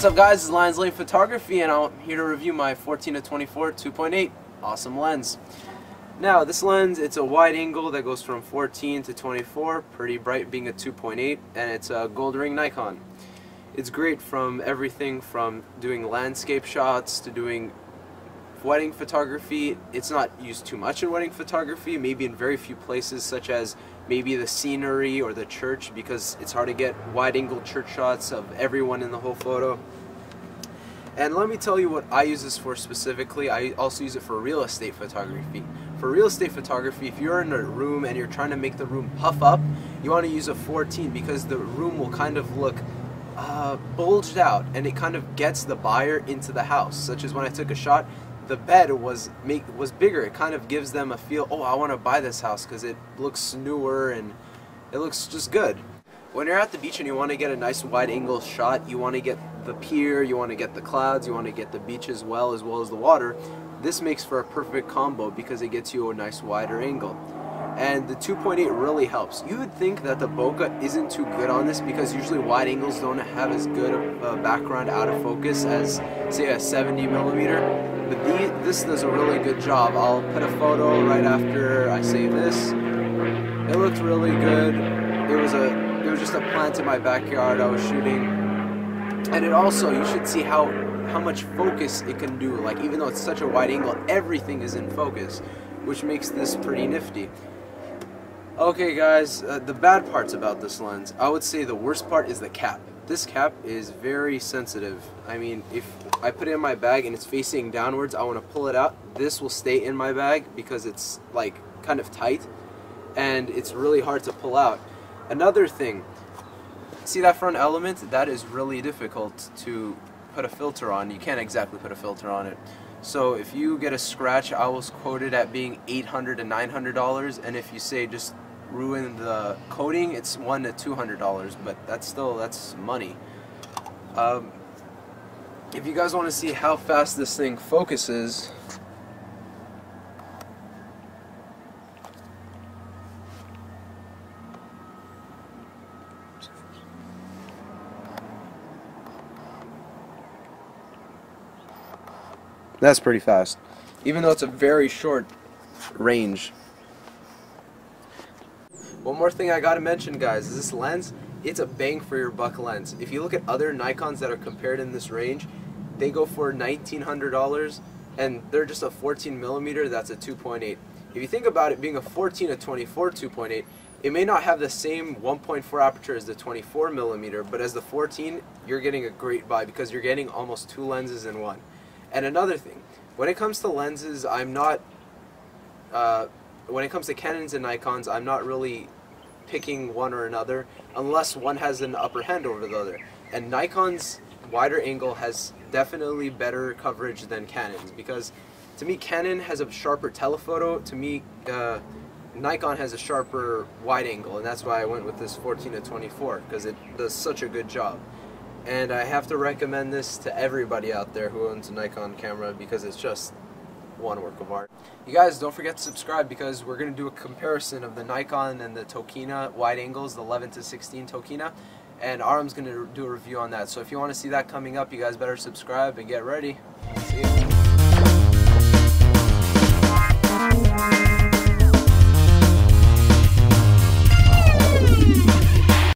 up guys, it's Lions Lane Photography and I'm here to review my 14-24 2.8 awesome lens. Now this lens, it's a wide angle that goes from 14 to 24, pretty bright being a 2.8, and it's a gold ring Nikon. It's great from everything from doing landscape shots to doing wedding photography. It's not used too much in wedding photography, maybe in very few places such as maybe the scenery or the church, because it's hard to get wide-angle church shots of everyone in the whole photo. And let me tell you what I use this for specifically. I also use it for real estate photography. For real estate photography, if you're in a room and you're trying to make the room puff up, you want to use a 14 because the room will kind of look bulged out and it kind of gets the buyer into the house. Such as when I took a shot, the bed was bigger. It kind of gives them a feel, oh, I want to buy this house because it looks newer and it looks just good. When you're at the beach and you want to get a nice wide angle shot, you want to get the pier, you want to get the clouds, you want to get the beach as well as the water. This makes for a perfect combo because it gets you a nice wider angle. And the 2.8 really helps. You would think that the bokeh isn't too good on this because usually wide angles don't have as good a background out of focus as say a 70mm, but this does a really good job. I'll put a photo right after I say this. It looked really good. It was just a plant in my backyard I was shooting. And it also, you should see how much focus it can do. Like, even though it's such a wide angle, everything is in focus, which makes this pretty nifty. Okay guys, the bad parts about this lens, I would say the worst part is the cap. This cap is very sensitive. I mean, if I put it in my bag and it's facing downwards, I want to pull it out, this will stay in my bag because it's like kind of tight and it's really hard to pull out. Another thing, see that front element? That is really difficult to put a filter on. You can't exactly put a filter on it. So if you get a scratch, I was quoted at being $800 to $900, and if you say just ruin the coating, it's $100 to $200, but that's money. If you guys want to see how fast this thing focuses, that's pretty fast, even though it's a very short range. One more thing I gotta mention, guys, is this lens, it's a bang for your buck lens. If you look at other Nikons that are compared in this range, they go for $1,900 and they're just a 14mm that's a 2.8. If you think about it being a 14 to 24 2.8, it may not have the same 1.4 aperture as the 24mm, but as the 14, you're getting a great buy because you're getting almost two lenses in one. And another thing, when it comes to lenses, when it comes to Canons and Nikons, I'm not really picking one or another unless one has an upper hand over the other. And Nikon's wider angle has definitely better coverage than Canon's, because to me Canon has a sharper telephoto, to me Nikon has a sharper wide angle, and that's why I went with this 14 to 24 because it does such a good job. And I have to recommend this to everybody out there who owns a Nikon camera because it's just one work of art. You guys, don't forget to subscribe because we're going to do a comparison of the Nikon and the Tokina wide angles, the 11 to 16 Tokina, and Aram's going to do a review on that. So if you want to see that coming up, you guys better subscribe and get ready. See ya.